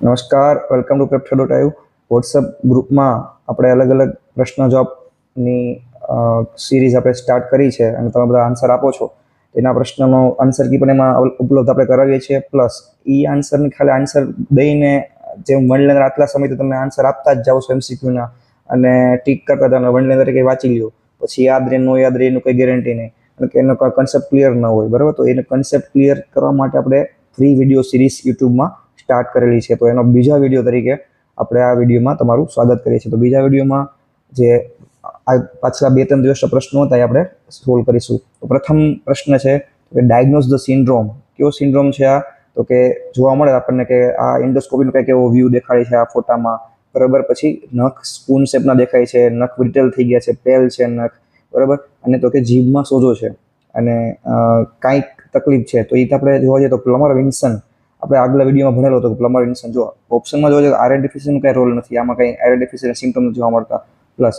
નમસ્કાર, welcome to પ્રેપ.આયુ. WhatsApp ગ્રુપમાં આપણે અલગ અલગ પ્રશ્ન જવાબની સિરીઝ આપણે સ્ટાર્ટ કરી છે અને તમે બધા આન્સર આપો છો. એના પ્રશ્નનો આન્સર કી પણ એમાં ઉપલબ્ધ આપણે કરાવીએ છીએ. પ્લસ એ આન્સરની ખાલી આન્સર દઈને જે વનલાઈનર આટલા સમયથી તમે આન્સર આપતા જ જાઓ છો એમસીક્યુના અને ટીક કરતા જાઓ, વનલાઈનર તરીકે વાંચી લ્યો, પછી યાદ રહે નો યાદ રહે એનું કોઈ ગેરંટી નહીં અને કે એનો કોઈ કન્સેપ્ટ ક્લિયર ન હોય, બરાબર. તો એને કન્સેપ્ટ ક્લિયર કરવા માટે આપણે ફ્રી વિડીયો સિરીઝ યુટ્યુબમાં સ્ટાર્ટ કરેલી છે. તો એનો બીજા વિડીયો તરીકે આપણે આ વિડીયોમાં તમારું સ્વાગત કરીએ છીએ. તો બીજા વિડીયોમાં જે આ પાછલા 2-3 દિવસના પ્રશ્નો હતા એ આપણે સોલ્વ કરીશું. તો પ્રથમ પ્રશ્ન છે કે ડાયગ્નોઝ ધ સિન્ડ્રોમ. કયો સિન્ડ્રોમ છે આ? તો કે જોવા મળે આપણને કે આ એન્ડોસ્કોપીનો કંઈક એવો વ્યૂ દેખાય છે આ ફોટામાં, બરાબર. પછી નખ સ્પૂન શેપના દેખાય છે, નખ બ્રિટલ થઈ ગયા છે, પેલ છે નખ, બરાબર. અને તો કે જીભમાં સોજો છે અને કાંઈક તકલીફ છે. તો એ આપણે જોવા જઈએ તો પ્લમર વિન્સન આપણે આગલા વિડીયોમાં ભણેલો હતો કે પ્લમર વિન્સન. જો ઓપ્શનમાં જોવા જઈએ તો આયરન ડેફિશિયન્સીનો કંઈ રોલ નથી આમાં, કંઈ આયરન ડેફિશિયન્સી સિમ્ટમ જોવા મળતા. પ્લસ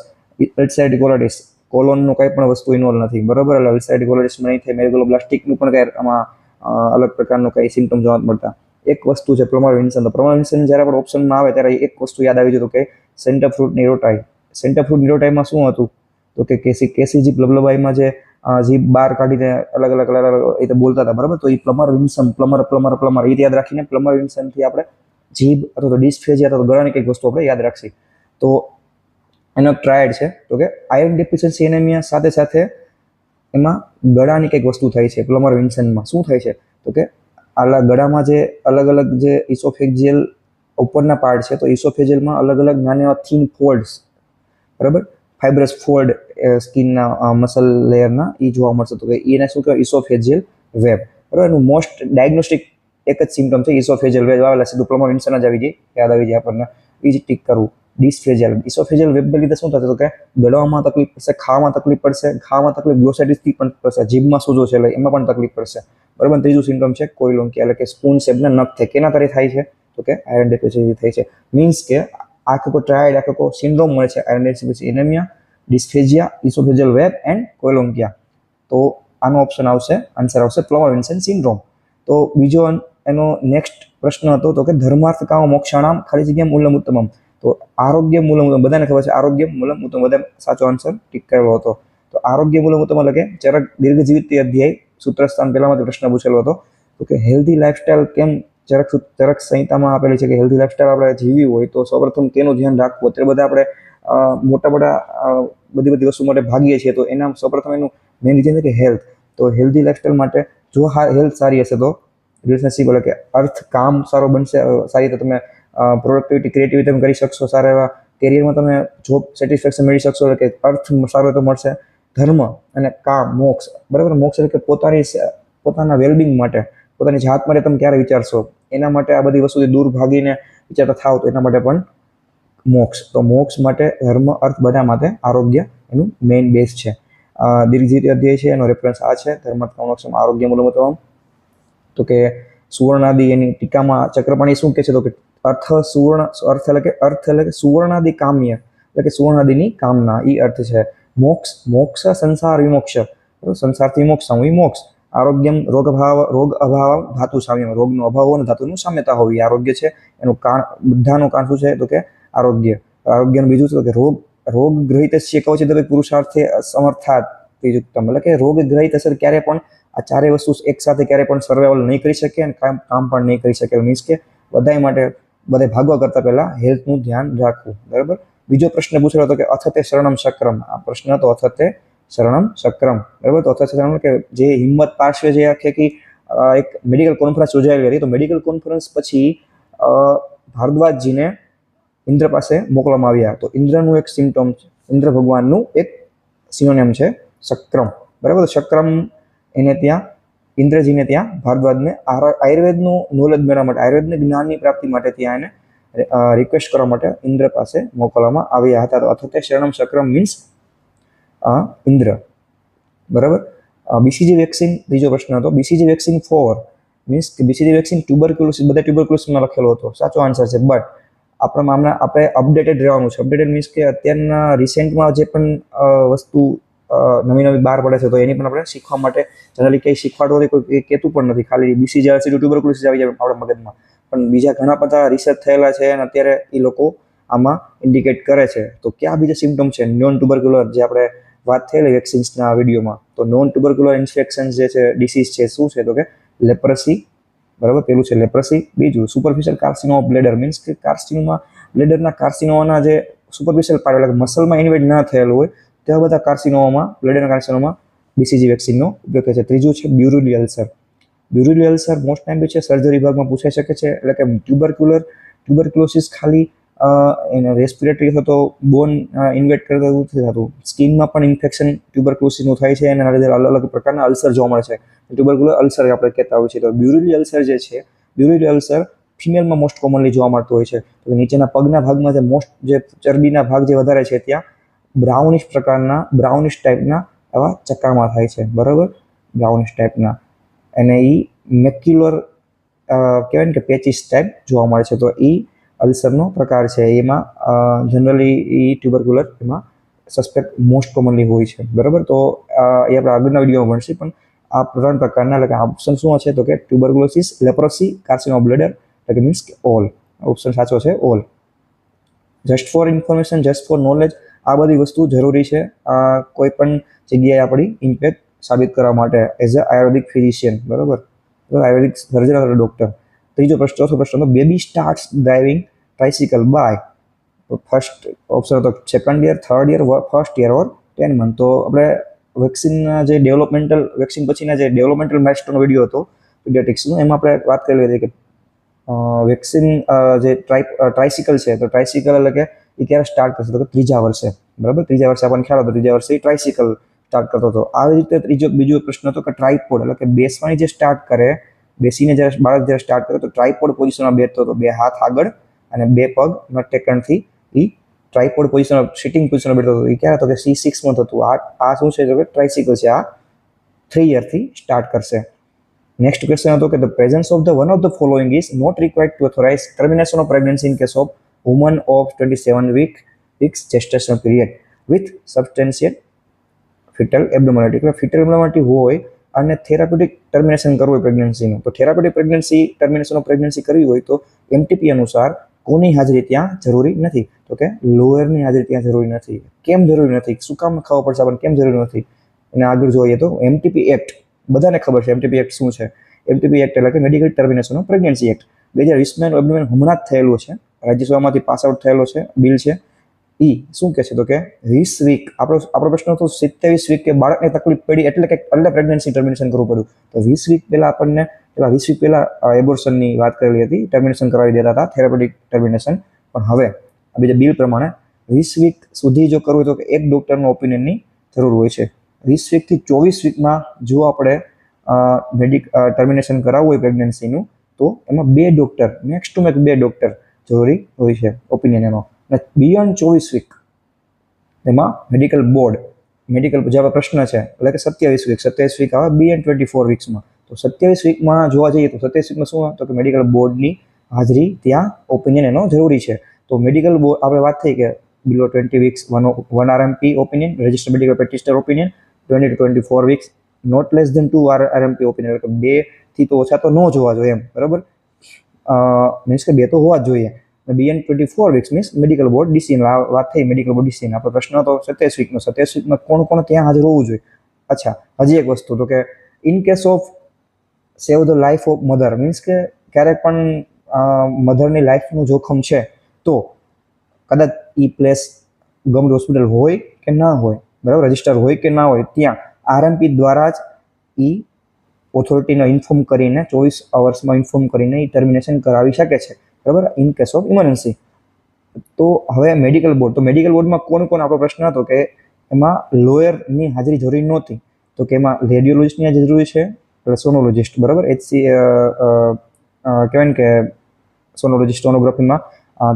અલ્સરેટિવ કોલાઇટિસ, કોલોનનું કંઈ પણ વસ્તુ ઇન્વોલ્વ નથી, બરાબર. એટલે અલ્સરેટિવ કોલાઇટિસમાં નહીં થાય. મેરિગોલોબ્લાસ્ટિકનું પણ કંઈ આમાં અલગ પ્રકારનું કંઈ સિમ્ટમ જોવા મળતા. એક વસ્તુ છે પ્લમર વિન્સન. તો પ્લમર વિન્સન જ્યારે આપણે ઓપ્શનમાં આવે ત્યારે એક વસ્તુ યાદ આવી જતું કે સેન્ટર ફ્રૂટ નિરોટાઈ. સેન્ટર ફ્રૂટ નિરોટાઈમાં શું હતું? તો કે કેસીજી લબલબાઈમાં જે જીભ બહાર કાઢીને અલગ અલગ રીતે બોલતા હતા, બરાબર. તો એ પ્લમર વિન્સન, પ્લમર એ યાદ રાખીને પ્લમર વિન્સનથી આપણે જીભ અથવા તો ડિસ્ફેજિયા અથવા તો ગળાની કંઈક વસ્તુ આપણે યાદ રાખશી. તો એનો ટ્રાયડ છે તો કે આયર્ન ડેફિશિયન્સી એનેમિયા સાથે સાથે એમાં ગળાની કંઈક વસ્તુ થાય છે. પ્લમર વિન્સનમાં શું થાય છે? તો કે આલા ગળામાં જે અલગ અલગ જે ઇસોફેજિયલ ઉપરના પાર્ટ છે, તો ઇસોફેજિયલમાં અલગ અલગ નાના એવા થીન ફોલ્ડ્સ, બરાબર, ફાઇબ્રસ ફોલ્ડ સ્કિનના મસલ લેયરના એ જોવા મળશે. તો કે એને શું કહેવાય? ઇસોફેજિયલ વેબ, બરાબર. એનું મોસ્ટ ડાયગ્નોસ્ટિક એક જ સિમ્ટમ છે ઇસોફેજિયલ વેબ. આવેલા સીધું પ્લમર વિન્સન જ આવી જાય, યાદ આવી જાય આપણને. એ જ ટીક કરવું. ડિસ્ફેજિયલ ઇસોફેજિયલ વેબને લીધે શું થશે? તો કે ગળવામાં તકલીફ પડશે, ખાવામાં તકલીફ પડશે, ખાવામાં તકલીફ ગ્લોસાઇટિસથી પણ પડશે, જીભમાં સોજો છે એટલે એમાં પણ તકલીફ પડશે, બરાબર. ત્રીજું સિમ્ટમ છે કોઈલોન્કિયા, એટલે કે સ્પૂન શેપના નખ થાય. કેના તરે થાય છે? તો કે આયર્ન ડેફિશિયન્સી થાય છે. મીન્સ કે આખો ટ્રાયડ આખો સિન્ડ્રોમ મળે છે iron deficiency anaemia, dysphagia, oesophageal web and koilonychia. તો આનો ઓપ્શન આવશે, આન્સર આવશે પ્લમર વિન્સન સિન્ડ્રોમ. તો બીજો એનો નેક્સ્ટ પ્રશ્ન હતો તો કે ધર્માર્થ કામ મોક્ષાણામ ખાલી જગ્યા મૂલમ ઉત્તમમ. તો આરોગ્ય મૂલમ ઉત્તમ, બધાને ખબર છે આરોગ્ય મૂલમ ઉત્તમ, બધા સાચો આન્સર ટીક કરેલો હતો. તો આરોગ્ય મૂલમ ઉત્તમ એટલે કે ચરક દીર્ઘજીવિત અધ્યાય સૂત્રસ્થાન પહેલામાંથી પ્રશ્ન પૂછેલો હતો. તો કે હેલ્ધી લાઇફસ્ટાઇલ કેમ ચરક સંહિતામાં આપેલી છે કે હેલ્ધી લાઇફસ્ટાઇલ આપણે જીવવી હોય તો સૌપ્રથમ તેનું ધ્યાન રાખવું. અત્યારે બધા આપણે મોટા બધી વસ્તુ માટે ભાગીએ છીએ. તો એના સૌપ્રથમ એનું મેઇન રીઝન છે કે હેલ્થ. તો હેલ્ધી લાઇફસ્ટાઇલ માટે જો હેલ્થ સારી હશે તો રિલેશનશિપ એટલે કે અર્થ કામ સારો બનશે, સારી રીતે તમે પ્રોડક્ટિવિટી ક્રિએટિવિટી તમે કરી શકશો, સારા એવા કેરિયરમાં તમે જોબ સેટિસ્ફેક્શન મેળવી શકશો, એટલે કે અર્થ સારો તો મળશે. ધર્મ અને કામ, મોક્ષ, બરાબર. મોક્ષ એટલે કે પોતાના વેલબિંગ માટે, પોતાની જાત માટે તમે ક્યારે વિચારશો, એના માટે આ બધી વસ્તુથી દૂર ભાગીને વિચારતા થાવ તો એના માટે પણ મોક્ષ. તો મોક્ષ માટે ધર્મ અર્થ બધા માટે આરોગ્ય એનું મેઇન બેઝ છે. દીર્ઘજીવિત અધ્યાય છે એનો રેફરન્સ આ છે, ધર્માર્થ કામ મોક્ષ આરોગ્ય મૂલમ. તો કે સુવર્ણાદિ એની ટીકામાં ચક્રપાણી શું કહે છે? તો કે અર્થ એટલે કે સુવર્ણાદિ કામ્ય, એટલે કે સુવર્ણાદિની કામના, એ અર્થ છે. મોક્ષ સંસાર વિમોક્ષ, સંસારથી મોક્ષ, વિમોક્ષ. આરોગ્યમ રોગ અભાવ ધાતુ સામ્યમ, રોગનો અભાવ અને ધાતુનું સામ્યતા હોવી આરોગ્ય છે. એનું બધાનું કારણ શું છે? તો કે આરોગ્યનું બીજું છે કે રોગ ગ્રહિત કવચિત પુરુષાર્થે સમર્થાત યુક્તમ, એટલે કે રોગ ગ્રહિત અસર ક્યારે પણ આ ચારેય વસ્તુ એક સાથે ક્યારે પણ સર્વાઈવલ નહીં કરી શકે અને કામ પણ નહીં કરી શકે. મીન્સ કે બધા માટે બધે ભાગવા કરતા પહેલા હેલ્થનું ધ્યાન રાખવું, બરાબર. બીજો પ્રશ્ન પૂછેલો હતો કે અથતે શરણમ સક્રમ. આ પ્રશ્ન હતો અથતે શરણમ સક્રમ, બરાબર. તો અથતે શરણમ કે જે હિંમત પાર્શ્વે જે આખી એક મેડિકલ કોન્ફરન્સ યોજાયેલી હતી. તો મેડિકલ કોન્ફરન્સ પછી ભારદ્વાજજીને ઇન્દ્ર પાસે મોકલવામાં આવ્યા. તો ઇન્દ્રનું એક સિમ્ટમ, ઇન્દ્ર ભગવાનનું એક સિનોનિમ છે સક્રમ, બરાબર. સક્રમ એને ત્યાં ઇન્દ્રજીને ત્યાં ભારદ્વાજને આયુર્વેદનું નોલેજ મેળવવા માટે, આયુર્વેદની જ્ઞાનની પ્રાપ્તિ માટે ત્યાં એને રિક્વેસ્ટ કરવા માટે ઇન્દ્ર પાસે મોકલવામાં આવ્યા હતા. તો અથતે શરણમ સક્રમ મીન્સ ઇન્દ્ર, બરાબર. બીસીજી વેક્સિન, ત્રીજો પ્રશ્ન હતો બીસીજી વેક્સિન ફોર મીન્સ કે બીસીજી વેક્સિન ટ્યુબરક્યુલોસિસ, બધા ટ્યુબરક્યુલોસિસમાં લખેલો હતો, સાચો આન્સર છે. બટ આપણે અપડેટેડ રહેવાનું છે. અપડેટેડ મીન્સ કે અત્યારના રિસેન્ટમાં જે પણ વસ્તુ નવી બહાર પડે છે તો એની પણ આપણે શીખવા માટે જનરલી કંઈ શીખવાડવું હોય કોઈ કહેતું પણ નથી, ખાલી બીસીજી ટ્યુબરક્યુલોસિસ આવી જાય આપણા મગજમાં. પણ બીજા ઘણા બધા રિસર્ચ થયેલા છે અને અત્યારે એ લોકો આમાં ઇન્ડિકેટ કરે છે. તો કયા બીજા સિમ્ટમ છે નોન ટ્યુબરક્યુલર, જે આપણે વાત થયેલી વેક્સિન્સના વિડીયોમાં? તો નોન ટ્યુબરક્યુલર ઇન્ફેક્શન જે છે, ડિસીઝ છે, શું છે? તો કે લેપ્રસી, બરાબર, પેલું છે લેપ્રસી. બીજું સુપરફિશિયલ કાર્સિનોમા બ્લેડર, મીન્સ કે કાર્સિનોમા બ્લેડરના કાર્સિનોમાના જે સુપરફિશિયલ પાર્ટ એટલે કે મસલમાં ઇન્વેડ ના થયેલું હોય તેવા બધા કાર્સિનોમામાં, બ્લેડરના કાર્સિનોમા BCG વેક્સિનનો ઉપયોગ થાય છે. ત્રીજું છે બ્યુરિલ અલ્સર. બ્યુરિલ અલ્સર મોસ્ટ ટાઈમ છે સર્જરી વિભાગમાં પૂછાઈ શકે છે. એટલે કે ટ્યુબરક્યુલોસિસ ખાલી એને રેસ્પિરેટરી અથવા તો બોન ઇન્વેટ કરતા એવું નથી થતું, સ્કિનમાં પણ ઇન્ફેક્શન ટ્યુબરક્યુલોસિસનું થાય છે અને એના લીધે અલગ અલગ પ્રકારના અલ્સર જોવા મળે છે. ટ્યુબરક્યુલર અલ્સર આપણે કહેતા હોઈએ છીએ. તો બ્યુરિલ અલ્સર જે છે, બ્યુરિલ અલ્સર ફિમેલમાં મોસ્ટ કોમનલી જોવા મળતું હોય છે. તો નીચેના પગના ભાગમાં જે ચરબીના ભાગ જે વધારે છે ત્યાં બ્રાઉનિશ ટાઈપના એવા ચકામા થાય છે, બરાબર, બ્રાઉનિશ ટાઈપના. અને એ મેક્યુલર કહેવાય ને કે પેચિસ ટાઈપ જોવા મળે છે. તો એ અલ્સરનો પ્રકાર છે. એમાં જનરલી એ ટ્યુબરક્યુલર એમાં સસ્પેક્ટ મોસ્ટ કોમનલી હોય છે, બરાબર. તો એ આપણે આગળના વિડીયોમાં ભણશું. પણ આ 3 પ્રકારના, એટલે કે ઓપ્શન શું છે? તો કે ટ્યુબરક્યુલોસિસ, લેપ્રોસી, કાર્સિનોમા બ્લેડર, એટલે કે મીન્સ કે ઓલ. ઓપ્શન સાચો છે all. Just four information, just four knowledge, આ બધી વસ્તુ જરૂરી છે કોઈ પણ જગ્યાએ આપણી ઇમ્પેક્ટ સાબિત કરવા માટે એઝ અ આયુર્વેદિક ફિઝિશિયન, બરાબર, આયુર્વેદિક સર્જન અથવા ડૉક્ટર. ચોથો પ્રશ્ન હતો baby starts driving tricycle by, first option હતો second year, third year, first year or 10 month. તો આપણે વેક્સિનના જે વેક્સિન પછીના જે ડેવલપમેન્ટલ માઇલસ્ટોન વિડીયો હતો પીડિયાટ્રિક્સનો, એમાં આપણે વાત કરેલી હતી કે વેક્સિન જે ટ્રાઇસિકલ છે, તો ટ્રાઇસિકલ એટલે કે એ ક્યારે સ્ટાર્ટ કરશે? તો કે 3જા વર્ષે, બરાબર. 3જા વર્ષે આપણને ખ્યાલ હતો, 3જા વર્ષે ટ્રાઇસિકલ સ્ટાર્ટ કરતો હતો. આવી રીતે બીજો પ્રશ્ન હતો કે ટ્રાઇપોડ, એટલે કે બેસવાની જે સ્ટાર્ટ કરે, બેસીને જ્યારે બાળક જ્યારે સ્ટાર્ટ કરે તો ટ્રાઇપોડ પોઝિશનમાં બેસતો હતો, 2 હાથ આગળ અને 2 પગ નટ ટેકનથી એ ટ્રાઇપોડ પોઝિશન, સિટિંગ પોઝિશનમાં બેઠતો હતો. એ ક્યારે હતો? કે 6 મંથ હતું. આ શું છે? તો કે ટ્રાઇસિકલ છે. આ 3 યરથી સ્ટાર્ટ કરશે. નેક્સ્ટ ક્વેશ્ચન હતો કે the presence of the one of the following is not required to authorize termination of pregnancy in case of woman of 27 weeks gestation period with substantial fetal abnormality. એટલે fetal abnormality હોય અને therapeutic termination કરવું હોય પ્રેગ્નન્સીનું, તો therapeutic termination of pregnancy કરવી હોય તો MTP અનુસાર કોની હાજરી ત્યાં જરૂરી નથી? તો કે લોયરની હાજરી ત્યાં જરૂરી નથી. કેમ જરૂરી નથી? શું કામ ખબર પડશે આપણને કેમ જરૂરી નથી? અને આગળ જોઈએ તો MTP એક્ટ, બધાને ખબર છે MTP એક્ટ શું છે. MTP એક્ટ એટલે કે medical termination of pregnancy act 2020 એબ્નોર્મલ હમણાં જ થયેલું છે, રાજ્યસભામાંથી પાસ આઉટ થયેલો છે બિલ છે. ઈ શું કહે છે? તો કે 20 વીક, આપણો પ્રશ્ન હતો 27 વીક કે બાળકને તકલીફ પડી એટલે પ્રેગ્નન્સી ટર્મિનેશન કરવું પડ્યું. તો 20 વીક પહેલા આપણને 20 વીક પહેલા એબોર્શનની વાત કરેલી હતી, ટર્મિનેશન કરાવી દેતા હતા, થેરાપ્યુટિક ટર્મિનેશન. પણ હવે બીજા બિલ પ્રમાણે 20 વીક સુધી જો કરવું તો એક ડૉક્ટરનો ઓપિનિયનની જરૂર હોય છે. 20 વીકથી 24 વીકમાં જો આપણે ટર્મિનેશન કરાવવું હોય પ્રેગ્નન્સીનું, તો એમાં 2 doctor, max to max 2 doctor જરૂરી હોય છે ઓપિનિયન એનો. અને બિયોન્ડ 24 વીક એમાં મેડિકલ જે આપણો પ્રશ્ન છે એટલે કે 27 વીક આવે બિયોન્ડ 24 વીક્સમાં. તો 27 વીકમાં જોવા જઈએ તો 27 વીકમાં શું? તો કે મેડિકલ બોર્ડની હાજરી ત્યાં ઓપિનિયન એનો જરૂરી છે. તો મેડિકલ બોર્ડ આપણે વાત થઈ કે below 20 weeks 1 RMP opinion, registered medical practitioner opinion, 20 to 24 weeks not less than 2 RMP opinion, એટલે કે 2 થી તો ઓછા તો ન જોવા જોઈએ એમ, બરાબર. મીન્સ કે 2 તો હોવા જ જોઈએ. Beyond 24 weeks means medical board decision. વાત થઈ મેડિકલ બોર્ડ ડિસિઝન. આપણો પ્રશ્ન હતો 27 વીકનો. 27 વીકમાં કોણ ત્યાં હાજર હોવું જોઈએ? અચ્છા, હજી એક વસ્તુ તો કે in case of save the life of mother, means કે ક્યારેક પણ મધરની લાઈફનું જોખમ છે તો કદાચ એ પ્લેસ ગવર્મેન્ટ હોસ્પિટલ હોય કે ના હોય, બરાબર, રજિસ્ટર હોય કે ના હોય, ત્યાં RMP દ્વારા જ એ ઓથોરિટીને ઇન્ફોર્મ કરીને 24 અવર્સમાં ઇન્ફોર્મ કરીને એ ટર્મિનેશન કરાવી શકે છે, બરાબર, ઇન કેસ ઓફ ઇમરજન્સી. તો હવે મેડિકલ બોર્ડમાં કોણ આપણો પ્રશ્ન હતો કે એમાં લોયરની હાજરી જરૂરી નહોતી. તો કે એમાં રેડિયોલોજિસ્ટની હાજરી જરૂરી છે, એટલે સોનોલોજિસ્ટ, બરાબર, કહેવાય ને કે સોનોલોજિસ્ટ સોનોગ્રાફીમાં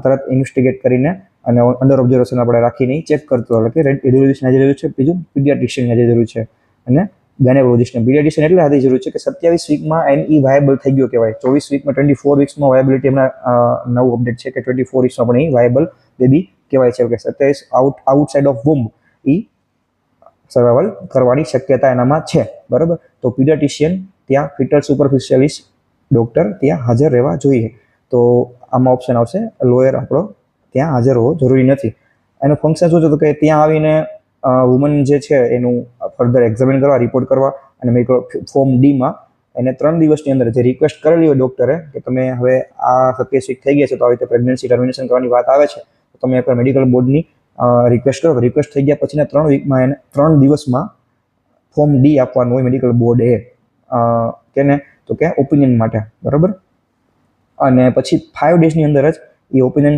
તરત ઇન્વેસ્ટિગેટ કરીને અને અંડર ઓબ્ઝર્વેશન આપણે રાખીને ચેક કરતો, એટલે કે રેડિયોલોજિસ્ટની હાજરી જરૂર છે. બીજું પીડિયાટ્રિશિયનની હાજરી જરૂર છે અને ગાયનેકોલોજિસ્ટને. પીડિયાટ્રિશિયન એટલે હાજરી જરૂર છે કે 27 વીકમાં એ વાયબલ થઈ ગયો કહેવાય. 24 વીકમાં 24 વીક્સમાં વાયબિલિટી એમના નવું અપડેટ છે કે 24 વીક્સમાં પણ એ વાયબલ બેબી કહેવાય છે કે 27 આઉટસાઇડ ઓફ વૂમ્બ એ સર્વાઇવલ કરવાની શક્યતા એનામાં છે, બરાબર. તો પીડિયાટ્રિશિયન ત્યાં ફિટર સુપરસ્પેશિયાલિસ્ટ ડૉક્ટર ત્યાં હાજર રહેવા જોઈએ. તો આમાં ઓપ્શન આવશે લોયર આપણો ત્યાં હાજર હોવો જરૂરી નથી. એનું ફંક્શન શું છે તો કે ત્યાં આવીને વુમન જે છે એનું ફર્ધર એક્ઝામિન કરવા, રિપોર્ટ કરવા અને મેડિકલ ફોર્મ ડીમાં એને 3 દિવસની અંદર જે રિક્વેસ્ટ કરેલી હોય ડૉક્ટરે કે તમે હવે આ 27 વીક થઈ ગયા છે તો આવી રીતે પ્રેગ્નન્સી ટર્મિનેશન કરવાની વાત આવે છે તો તમે એકવાર મેડિકલ બોર્ડની રિક્વેસ્ટ કરો. રિક્વેસ્ટ થઈ ગયા પછીના 3 વીકમાં એને 3 દિવસમાં ફોર્મ ડી આપવાનું હોય મેડિકલ બોર્ડે કેને તો કે ઓપિનિયન માટે, બરાબર. અને પછી 5 ડેઝની અંદર જ એ ઓપિનિયન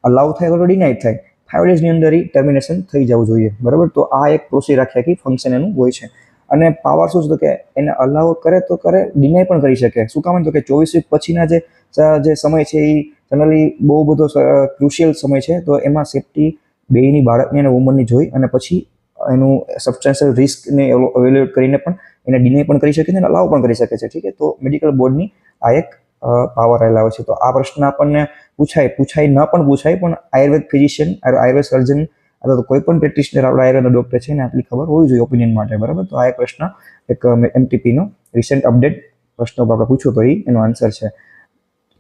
અલાઉ થાય તો ડિનાઇડ થાય. 5 ડેઝની અંદર એ ટર્મિનેશન થઈ જવું જોઈએ, બરાબર. તો આ એક પ્રોસેસ રાખ્યા કે ફંક્શન એનું હોય છે. અને પાવર શું છે તો કે એને અલાઉ કરે તો કરે, ડિનાય પણ કરી શકે. શું કામ તો કે 24 વીક પછીના જે સમય છે એ જનરલી બહુ બધો ક્રુશિયલ સમય છે. તો એમાં સેફટી બેયની બાળકની અને વુમનની જોઈ અને પછી એનું સબસ્ટેન્શિયલ રિસ્કને એવેલ્યુએટ કરીને પણ એને ડિનાય પણ કરી શકે છે અને અલાઉ પણ કરી શકે છે. ઠીક છે, તો મેડિકલ બોર્ડની આ એક પાવર રહેલા હોય છે. તો આ પ્રશ્ન આપણને પૂછાય ન પણ પૂછાય, પણ આયુર્વેદ ફિઝિશિયન, આયુર્વેદ સર્જન અથવા તો કોઈ પણ પ્રેક્ટિશનર આપણા આયુર્વેદના ડૉક્ટર છે ને આટલી ખબર હોવી જોઈએ ઓપિનિયન માટે, બરાબર. તો આ એક પ્રશ્ન એક એમટીપીનો રિસેન્ટ અપડેટ પ્રશ્ન આપણે પૂછ્યો તો એનો આન્સર છે.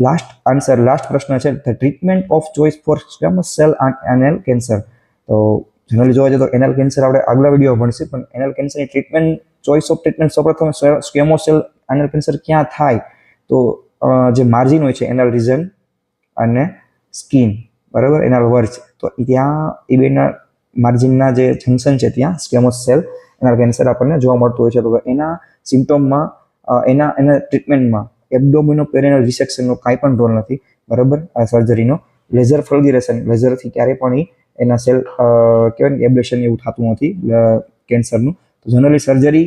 લાસ્ટ પ્રશ્ન છે the treatment of choice for squamous cell anal cancer. તો જનરલી જોવા જઈએ તો એનલ કેન્સર આપણે આગલા વિડીયો ભણશે, પણ એનલ કેન્સરની ટ્રીટમેન્ટ, ચોઇસ ઓફ ટ્રીટમેન્ટ સૌપ્રથમ સ્ક્વેમોસ સેલ એનલ કેન્સર ક્યાં થાય તો જે માર્જિન હોય છે એનલ રીઝન અને સ્કિન, બરાબર, એનલ વર્ચ, તો ત્યાં એ બેના માર્જિનના જે જંકશન છે ત્યાં સ્ક્વેમોસ સેલ એનલ કેન્સર આપણને જોવા મળતું હોય છે. તો એના સિમ્ટોમમાં એના ટ્રીટમેન્ટમાં એબ્ડોમિનોપેરેનલ રિસેક્શનનો કાંઈ પણ રોલ નથી, બરાબર. આ સર્જરીનો લેઝર ફલ્ગેરેશન, લેઝરથી ક્યારેય પણ એના સેલ કહેવાય ને એબ્લેશન એવું થતું નથી કેન્સરનું. તો જનરલી સર્જરી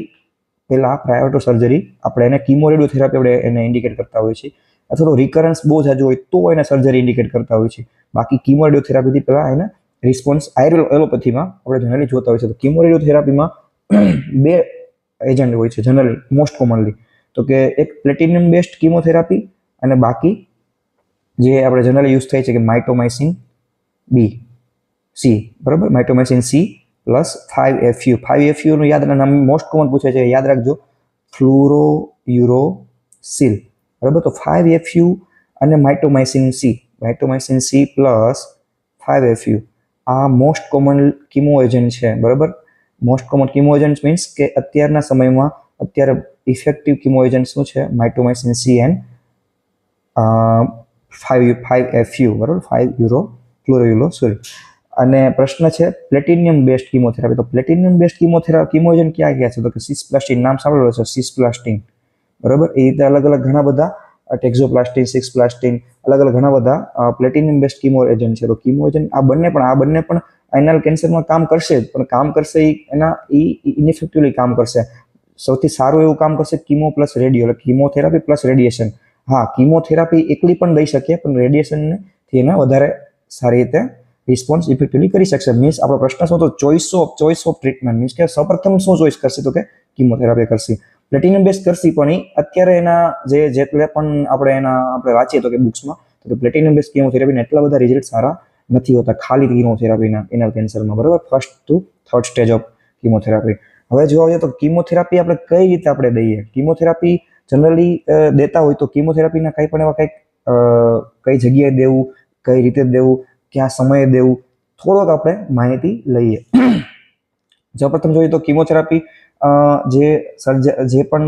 પહેલાં પ્રાયોર ટુ સર્જરી આપણે એને કીમો રેડિયોથેરાપી આપણે એને ઇન્ડિકેટ કરતા હોઈએ છીએ, અથવા તો રિકરન્સ બહુ જાજુ હોય તો એને સર્જરી ઇન્ડિકેટ કરતા હોઈએ છીએ. બાકી કીમો રેડિયોથેરાપીથી પહેલાં એને રિસ્પોન્સ એલોપેથીમાં આપણે જનરલી જોતા હોય છે. તો કીમો રેડિયોથેરાપીમાં 2 એજન્ટ હોય છે જનરલી, મોસ્ટ કોમનલી, તો કે એક પ્લેટિનિયમ બેસ્ડ કીમોથેરાપી અને બાકી જે આપણે જનરલી યુઝ થાય છે કે માઇટોમાઇસિન બી સી, બરાબર, માઇટોમાઇસિન સી પ્લસ 5FU. 5FU નું યાદ નામ મોસ્ટ કોમન પૂછે છે, યાદ રાખજો, ફ્લુરોયુરોસિલ, બરાબર. તો 5FU અને માઇટોમાઇસિન સી પ્લસ 5FU આ મોસ્ટ કોમન કીમો એજન્ટ છે, બરાબર. Most common chemo agent means કે અત્યારના સમયમાં અત્યારે ઇફેક્ટિવ કીમો એજન્ટ શું છે, માઇટોમાઇસિન સી એન્ડ 5FU, બરાબર, 5 ફ્લોરોયુરોસિલ. અને પ્રશ્ન છે પ્લેટિનિયમ બેસ્ડ કીમોથેરાપી. તો પ્લેટિનિયમ બેસ્ડ કીમો એજન્ટ ક્યાં છે તો કે સિસ્પ્લાસ્ટિન, નામ સાંભળેલું છે સિસ્પ્લાસ્ટિન, બરાબર. એ રીતે અલગ અલગ ઘણા બધા ટેક્ઝોપ્લાસ્ટિન, સિસ્પ્લાસ્ટિન, અલગ અલગ ઘણા બધા પ્લેટિનિયમ બેસ્ડ કીમો એજન્ટ છે. તો કીમો એજન્ટ આ બંને પણ એનલ કેન્સરમાં કામ કરશે જ, પણ કામ કરશે ઇનઇફેક્ટિવલી કામ કરશે. સૌથી સારું એવું કામ કરશે કીમો પ્લસ રેડિયો, એટલે કીમોથેરાપી પ્લસ રેડિયેશન. હા, કીમોથેરાપી એકલી પણ દઈ શકીએ, પણ રેડિયેશનથી એને વધારે સારી રીતે રિસ્પોન્સ ઇફેક્ટિવલી કરી શકશે. મીન્સ આપણો પ્રશ્ન શું તો ચોઇસ ઓફ ટ્રીટમેન્ટ, મીન્સ કે સૌપ્રથમ શું ચોઇસ કરશે તો કે કીમોથેરાપી કરશે. પ્લેટિનિયમ બેઝ કરશે, પણ અત્યારે એના જેટલે પણ આપણે વાંચીએ તો કે બુક્સમાં તો કે પ્લેટિનિયમ બેઝ કીમોથેરાપીના એટલા બધા રિઝલ્ટ સારા નથી હોતા ખાલી કીમોથેરાપીના એનલ કેન્સરમાં, બરાબર. 1st to 3rd stage of chemotherapy. હવે જોવા જઈએ તો કીમોથેરાપી આપણે કઈ રીતે આપણે દઈએ. કીમોથેરાપી જનરલી દેતા હોય તો કીમોથેરાપીના કંઈ પણ એવા કઈ જગ્યાએ દેવું, કઈ રીતે દેવું, ક્યાં સમયે દેવું, થોડોક આપણે માહિતી લઈએ. સૌપ્રથમ જોઈએ તો કીમોથેરાપી જે પણ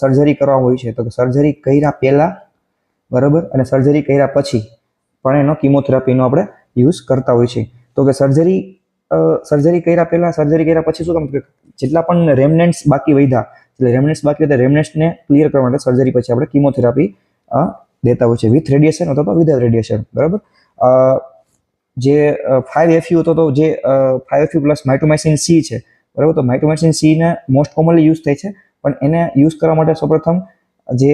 સર્જરી કરવા હોય છે તો સર્જરી કર્યા પહેલા, બરાબર, અને સર્જરી કર્યા પછી પણ એનો કીમોથેરાપીનો આપણે યુઝ કરતા હોય છે. તો કે સર્જરી કર્યા પહેલા, સર્જરી કર્યા પછી શું કામ કે જેટલા પણ રેમનેન્ટ્સ બાકી વધ્યા, એટલે રેમનેન્ટ્સને ક્લિયર કરવા માટે સર્જરી પછી આપણે કીમોથેરાપી દેતા હોય છે વિથ રેડિયેશન અથવા તો વિધાઉટ રેડિયેશન, બરાબર. જે 5FU હતો તો જે 5FU પ્લસ માઇટોમાઇસિન સી છે, બરાબર. તો માઇટોમાઇસિન સીને મોસ્ટ કોમનલી યુઝ થાય છે, પણ એને યુઝ કરવા માટે સૌપ્રથમ જે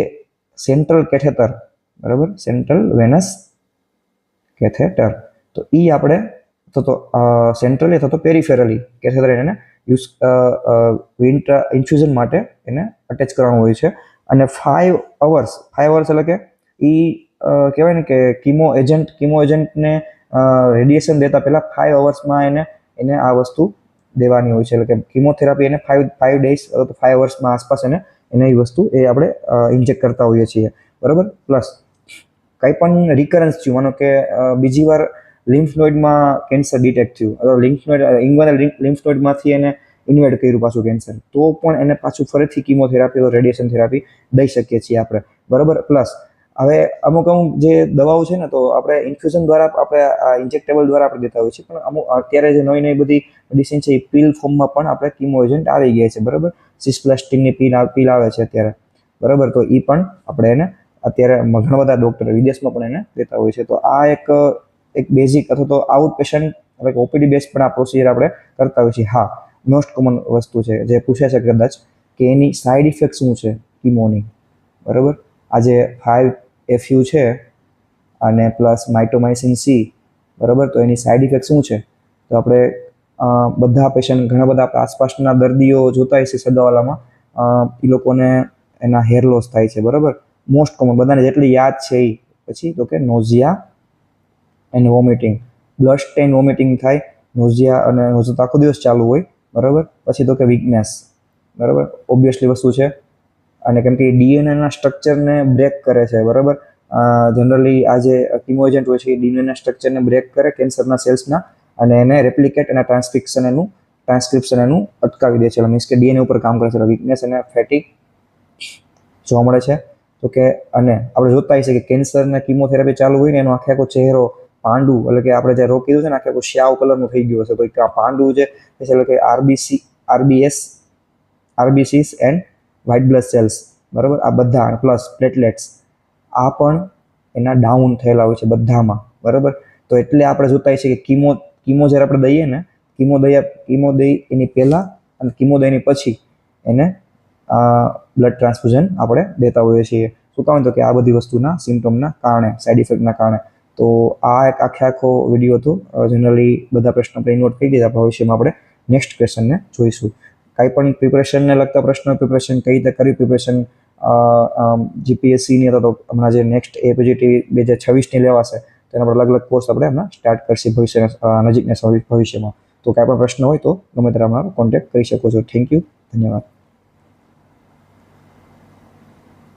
સેન્ટ્રલ કેથેટર, બરાબર, સેન્ટ્રલ વેનસ કેથેટર, તો એ આપણે તો સેન્ટ્રલી અથવા તો પેરિફેરલી કેથેટર એને યુઝ ઇન્ફ્યુઝન માટે એને અટેચ કરવાનું હોય છે. અને 5 અવર્સ એટલે કે એ કહેવાય ને કે કીમો એજન્ટને રેડિયેશન દેતા પહેલાં 5 અવર્સમાં એને આ વસ્તુ દેવાની હોય છે. એટલે કે કીમોથેરાપી એને 5 ડેઝ અથવા તો 5 અવર્સમાં આસપાસ એને એ વસ્તુ આપણે ઇન્જેક્ટ કરતા હોઈએ છીએ, બરાબર. પ્લસ કંઈ પણ રિકરન્સ થયું, માનો કે બીજી વાર લિમ્ફ નોડમાં કેન્સર ડિટેક્ટ થયું, અથવા લિમ્ફ નોડમાંથી એને ઇન્વેડ કર્યું પાછું કેન્સર, તો પણ એને પાછું ફરીથી કિમોથેરાપી અથવા રેડિયેશન થેરાપી દઈ શકીએ છીએ આપણે, બરાબર. પ્લસ હવે અમુક જે દવાઓ છે ને, તો આપણે ઇન્ફ્યુઝન દ્વારા, આપણે ઇન્જેક્ટેબલ દ્વારા આપણે દેતા હોઈએ છીએ, પણ અમુક અત્યારે જે નવી બધી મેડિસિન છે એ પિલ ફોર્મમાં પણ આપણે કિમો એજન્ટ આવી ગયા છે, બરાબર. સિસ્પ્લાસ્ટિનની પિલ આવે છે અત્યારે, બરાબર. તો એ પણ આપણે એને અત્યારે ઘણા બધા ડૉક્ટર વિદેશમાં પણ એને દેતા હોય છે. તો આ એક બેઝિક અથવા તો આઉટ પેશન્ટ એટલે ઓપીડી બેઝ પણ આ પ્રોસિજર આપણે કરતા હોઈએ છીએ. હા, મોસ્ટ કોમન વસ્તુ છે જે પૂછે છે કદાચ, કે એની સાઈડ ઇફેક્ટ શું છે કિમોની, બરાબર. આ જે 5-FU છે અને પ્લસ માઇટોમાઇસિન સી, બરાબર. તો એની સાઈડ ઇફેક્ટ શું છે? તો આપણે બધા પેશન્ટ, ઘણા બધા આપણા આસપાસના દર્દીઓ જોતા હોય છે સગાવાલામાં, એ લોકોને એના હેર લોસ થાય છે, બરાબર. મોસ્ટ કોમન બધાને જેટલી યાદ છે એ. પછી તો કે નોઝિયા and vomiting, blood Stein vomiting થાય, નોઝિયા અને નોઝિયા તો આખો દિવસ ચાલુ હોય, બરાબર. પછી તો કે વીકનેસ, બરાબર, ઓબ્વિયસલી વસ્તુ છે. અને કેમ કે ડીએનએના સ્ટ્રક્ચરને બ્રેક કરે છે, બરાબર. જનરલી આ જે કિમો એજન્ટ હોય છે એ ડીએનએના સ્ટ્રક્ચરને બ્રેક કરે કેન્સરના સેલ્સના, અને એને રેપ્લિકેટ અને ટ્રાન્સક્રિપ્શન એનું અટકાવી દે છે, મીન્સ કે ડીએનએ ઉપર કામ કરે છે. વીકનેસ અને ફેટિક જોવા મળે છે. તો કે અને આપણે જોતા હોઈએ છીએ કે કેન્સરના કિમોથેરાપી ચાલુ હોય ને એનો આખો ચહેરો પાંડુ, એટલે કે આપણે જે રોગ કીધું છે ને, આખો શ્યાવ કલરનું થઈ ગયું હશે. તો પાંડુ જે એટલે કે RBCs and white blood cells, બરાબર, આ બધા પ્લસ પ્લેટલેટ્સ, આ પણ એના ડાઉન થયેલા હોય છે બધામાં, બરાબર. તો એટલે આપણે જોતા હોઈએ છીએ કે કિમો જ્યારે આપણે દઈએ ને, કિમો દઈ એની પહેલાં અને કિમો દઈને પછી એને બ્લડ ટ્રાન્સફ્યુઝન આપણે દેતા હોઈએ છીએ. શું કામ? તો કે આ બધી વસ્તુના સિમ્ટમના કારણે, સાઈડ ઇફેક્ટના કારણે. તો આ એક આખો વિડીયો હતો. જનરલી બધા પ્રશ્નો આપણે ઇન્વોલ્વ થઈ ગયા. ભવિષ્યમાં આપણે નેક્સ્ટ ક્વેશ્ચનને જોઈશું. કાંઈ પણ પ્રિપરેશનને લગતા પ્રશ્નો, પ્રિપરેશન કઈ રીતે કરવી, પ્રિપરેશન જીપીએસસીની, અથવા તો હમણાં જે નેક્સ્ટ એપીજીટી 2026ની લેવાશે, તેના પર અલગ અલગ કોર્સ આપણે હમણાં સ્ટાર્ટ કરશે નજીકના ભવિષ્યમાં. તો કાંઈ પણ પ્રશ્ન હોય તો ગમે ત્યારે અમારો કોન્ટેક્ટ કરી શકો છો. થેન્ક યુ, ધન્યવાદ.